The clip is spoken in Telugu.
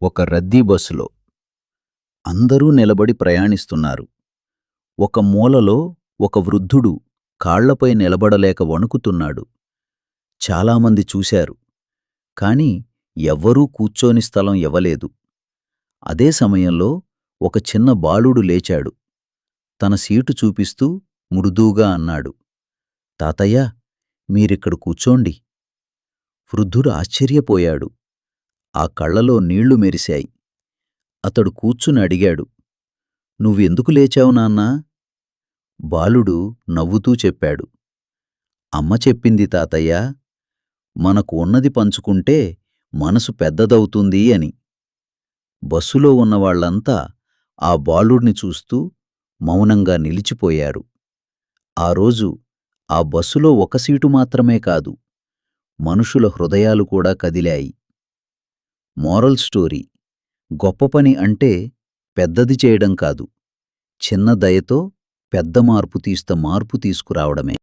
ఒక రద్దీ బస్సులో అందరూ నిలబడి ప్రయాణిస్తున్నారు. ఒక మూలలో ఒక వృద్ధుడు కాళ్లపై నిలబడలేక వణుకుతున్నాడు. చాలామంది చూశారు, కాని ఎవ్వరూ కూర్చోని స్థలం ఇవ్వలేదు. అదే సమయంలో ఒక చిన్న బాలుడు లేచాడు. తన సీటు చూపిస్తూ మృదువుగా అన్నాడు, తాతయ్యా, మీరిక్కడ కూర్చోండి. వృద్ధుడు ఆశ్చర్యపోయాడు. ఆ కళ్ళలో నీళ్లు మెరిశాయి. అతడు కూర్చుని అడిగాడు, నువ్వెందుకు లేచావు నాన్నా? బాలుడు నవ్వుతూ చెప్పాడు, అమ్మ చెప్పింది తాతయ్యా, మనకు ఉన్నది పంచుకుంటే మనసు పెద్దదవుతుంది అని. బస్సులో ఉన్నవాళ్లంతా ఆ బాలుడ్ని చూస్తూ మౌనంగా నిలిచిపోయారు. ఆ రోజు ఆ బస్సులో ఒక సీటు మాత్రమే కాదు, మనుషుల హృదయాలు కూడా కదిలాయి. మోరల్ స్టోరీ: గొప్ప పని అంటే పెద్దది చేయడం కాదు, చిన్న దయతో పెద్ద మార్పు తీసుకురావడమే.